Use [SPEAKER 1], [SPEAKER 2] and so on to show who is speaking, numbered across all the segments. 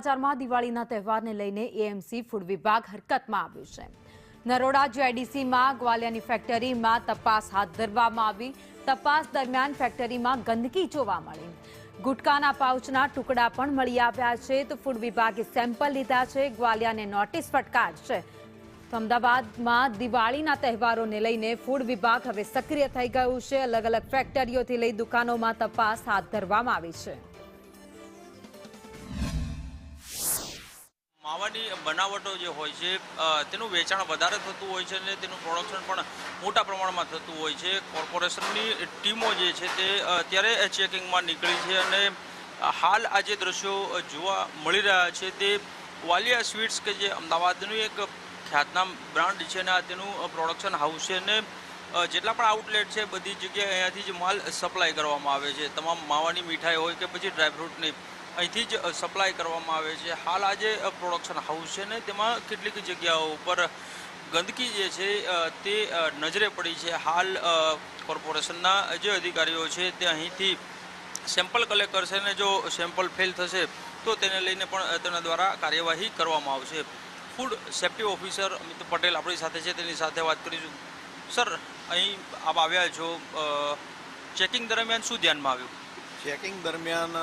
[SPEAKER 1] સમાચારમાં દિવાળીના તહેવારને લઈને એએમસી ફૂડ વિભાગ હરકતમાં આવ્યું છે. નરોડા જીઆઈડીસીમાં ગ્વાલિયાની ફેક્ટરીમાં તપાસ હાથ ધરવામાં આવી. તપાસ દરમિયાન ફેક્ટરીમાં ગંદકી જોવા મળી. ગુટકાના પાઉચના ટુકડા પણ મળી આવ્યા છે. તો ફૂડ વિભાગે સેમ્પલ લીધા છે. ગ્વાલિયાને નોટિસ ફટકારશે. તો અમદાવાદમાં દિવાળીના તહેવારોને લઈને ફૂડ વિભાગ હવે સક્રિય થઈ ગયું છે. અલગ અલગ ફેક્ટરીઓથી લઈ દુકાનોમાં તપાસ હાથ ધરવામાં આવી છે.
[SPEAKER 2] માવાની બનાવટો જે હોય છે તેનું વેચાણ વધારે થતું હોય છે અને તેનું પ્રોડક્શન પણ મોટા પ્રમાણમાં થતું હોય છે. કોર્પોરેશનની ટીમો જે છે તે અત્યારે ચેકિંગમાં નીકળી છે અને હાલ આ જે દ્રશ્યો જોવા મળી રહ્યા છે તે વાલિયા સ્વીટ્સ કે જે અમદાવાદનું એક ખ્યાતનામ બ્રાન્ડ છે અને તેનું પ્રોડક્શન હાઉસ છે અને જેટલા પણ આઉટલેટ છે બધી જગ્યાએ અહીંયાથી જ માલ સપ્લાય કરવામાં આવે છે. તમામ માવાની મીઠાઈ હોય કે પછી ડ્રાયફ્રૂટની અહીંથી જ સપ્લાય કરવામાં આવે છે. હાલ આ જે પ્રોડક્શન હાઉસ છે ને તેમાં કેટલીક જગ્યાઓ ઉપર ગંદકી જે છે તે નજરે પડી છે. હાલ કોર્પોરેશનના જે અધિકારીઓ છે તે અહીંથી સેમ્પલ કલેક્ટ કરશે અને જો સેમ્પલ ફેલ થશે તો તેને લઈને પણ તેના દ્વારા કાર્યવાહી કરવામાં આવશે. Food safety officer Amit Patel આપણી સાથે છે, તેની સાથે વાત કરીશું. સર, અહીં આપ આવ્યા છો, ચેકિંગ દરમિયાન શું ધ્યાનમાં આવ્યું?
[SPEAKER 3] ચેકિંગ દરમિયાન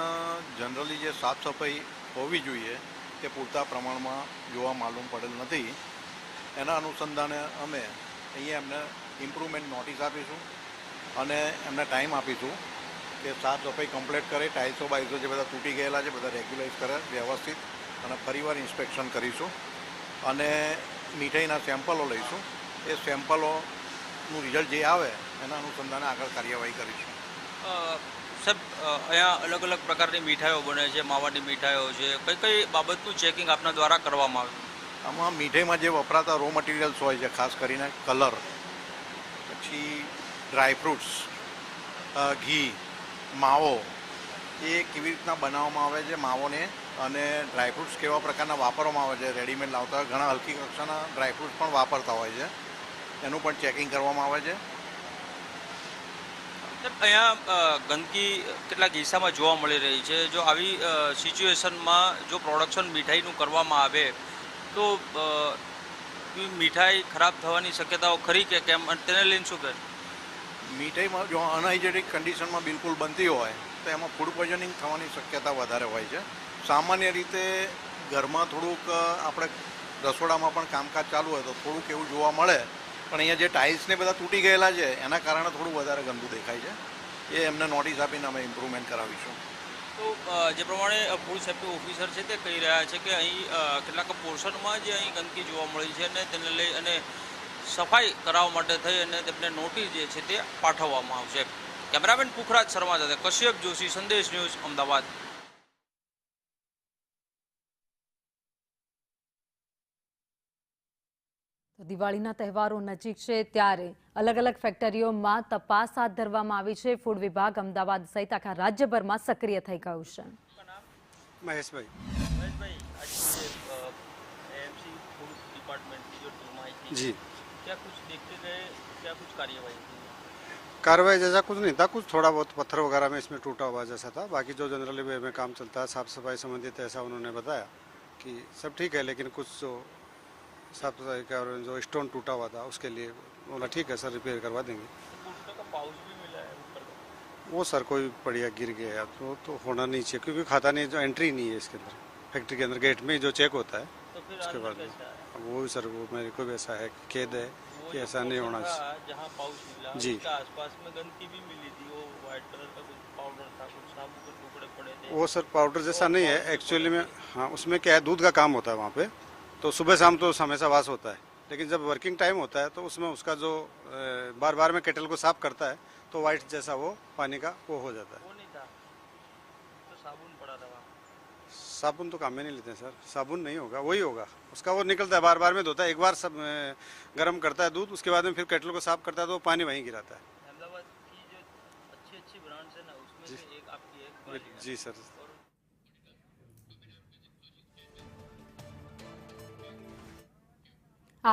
[SPEAKER 3] જનરલી જે સાફ સફાઈ હોવી જોઈએ તે પૂરતા પ્રમાણમાં જોવા માલુમ પડેલ નથી. એના અનુસંધાને અમે અહીંયા એમને ઇમ્પ્રુવમેન્ટ નોટિસ આપીશું અને એમને ટાઈમ આપીશું કે સાફ સફાઈ કમ્પ્લીટ કરે, ટાઇલ્સો બાઇલ્સો જે બધા તૂટી ગયેલા છે બધા રેગ્યુલાઇઝ કરે વ્યવસ્થિત, અને ફરીવાર ઇન્સ્પેક્શન કરીશું અને મીઠાઈના સેમ્પલો લઈશું. એ સેમ્પલોનું રિઝલ્ટ જે આવે એના અનુસંધાને આગળ કાર્યવાહી કરીશું.
[SPEAKER 2] સાહેબ, અહીંયા અલગ અલગ પ્રકારની મીઠાઈઓ બને છે, માવાની મીઠાઈઓ છે, કઈ કઈ બાબતનું ચેકિંગ આપના દ્વારા કરવામાં આવ્યું?
[SPEAKER 3] આમાં મીઠાઈમાં જે વપરાતા રો મટીરિયલ્સ હોય છે, ખાસ કરીને કલર, પછી ડ્રાયફ્રૂટ્સ, ઘી, માવો, એ કેવી રીતના બનાવવામાં આવે છે માવોને, અને ડ્રાયફ્રૂટ્સ કેવા પ્રકારના વાપરવામાં આવે છે. રેડીમેડ લાવતા હોય, ઘણા હલકી કક્ષાના ડ્રાયફ્રૂટ્સ પણ વાપરતા હોય છે, એનું પણ ચેકિંગ કરવામાં આવે છે.
[SPEAKER 2] અહીંયા ગંદકી કેટલાક કિસ્સામાં જોવા મળી રહી છે. જો આવી સિચ્યુએશનમાં જો પ્રોડક્શન મીઠાઈનું કરવામાં આવે તો મીઠાઈ ખરાબ થવાની શક્યતાઓ ખરી કે કેમ, તેને લઈને શું કહે?
[SPEAKER 3] મીઠાઈમાં જો અનહાઇજેનિક કન્ડિશનમાં બિલકુલ બનતી હોય તો એમાં ફૂડ પોઈઝનિંગ થવાની શક્યતા વધારે હોય છે. સામાન્ય રીતે ઘરમાં થોડુંક આપણે રસોડામાં પણ કામકાજ ચાલુ હોય તો થોડુંક એવું જોવા મળે, પણ અહીંયા જે ટાઇલ્સને બધા તૂટી ગયેલા છે એના કારણે થોડું વધારે ગંદુ દેખાય છે. એ એમને નોટિસ આપીને અમે ઇમ્પ્રુવમેન્ટ કરાવીશું.
[SPEAKER 2] તો જે પ્રમાણે ફૂડ સેફ્ટી ઓફિસર છે તે કહી રહ્યા છે કે અહીં કેટલાક પોર્શનમાં જે અહીં ગંદકી જોવા મળી છે અને તેને લઈ અને સફાઈ કરાવવા માટે થઈ અને તેમને નોટિસ જે છે તે પાઠવવામાં આવશે. કેમેરામેન પુખરાજ શર્મા સાથે કશ્યપ જોશી, સંદેશ ન્યૂઝ, અમદાવાદ.
[SPEAKER 1] દિવાળીના તહેવારો નજીક છે ત્યારે અલગ અલગ ફેક્ટરીઓમાં તપાસ હાથ ધરવામાં આવી છે. ફૂડ વિભાગ અમદાવાદ સહિત આખા રાજ્યભરમાં સક્રિય થઈ ગયું છે.
[SPEAKER 2] મહેશભાઈ, આજે एएमसी फूड डिपार्टमेंट की जो टीम आई थी
[SPEAKER 4] जी,
[SPEAKER 2] क्या कुछ देखते गए, क्या कुछ कार्यवाही की?
[SPEAKER 4] कार्रवाई जैसा कुछ नहीं था, कुछ थोड़ा बहुत पत्थर वगैरह में इसमें टूटा हुआ जैसा था. बाकी जो जनरली वे में काम चलता है साफ सफाई संबंधित ऐसा उन्होंने बताया कि सब ठीक है, लेकिन कुछ जो साफ सफाई का और जो स्टोन टूटा हुआ था उसके लिए बोला ठीक है सर, रिपेयर करवा देंगे.
[SPEAKER 2] गुटखा का पाउच भी मिला है ऊपर का?
[SPEAKER 4] वो सर कोई बढ़िया गिर गया तो होना नहीं चाहिए, क्योंकि खाता नहीं, जो एंट्री नहीं है इसके अंदर. फैक्ट्री के अंदर गेट में जो चेक होता है
[SPEAKER 2] तो फिर
[SPEAKER 4] उसके बाद
[SPEAKER 2] कैसा है?
[SPEAKER 4] अब वो सर वो मेरे को भी ऐसा है, खेद है कि ऐसा नहीं होना चाहिए.
[SPEAKER 2] जहाँ पाउच मिला
[SPEAKER 4] जी,
[SPEAKER 2] उसके आसपास में गंदगी भी मिली थी. वो व्हाइट कलर का कुछ पाउडर था, कुछ साबुन के टुकड़े पड़े थे.
[SPEAKER 4] वो सर पाउडर जैसा नहीं है एक्चुअली में. हाँ, उसमें क्या है, दूध का काम होता है वहाँ पे, तो सुबह शाम तो हमेशा वास होता है, लेकिन जब वर्किंग टाइम होता है तो उसमें उसका जो बार बार में केटल को साफ करता है तो वाइट जैसा वो पानी का वो हो जाता है.
[SPEAKER 2] वो नहीं था तो साबुन पड़ा था वहाँ.
[SPEAKER 4] साबुन तो काम में नहीं लेते हैं सर, साबुन नहीं होगा, वही होगा उसका, वो निकलता है बार बार में धोता है. एक बार सब गर्म करता है दूध, उसके बाद में फिर केटल को साफ करता है तो वो पानी वहीं गिराता है.
[SPEAKER 2] अहमदाबाद की जो अच्छी अच्छी ब्रांड्स है ना उसमें से एक आपकी एक
[SPEAKER 4] जी सर.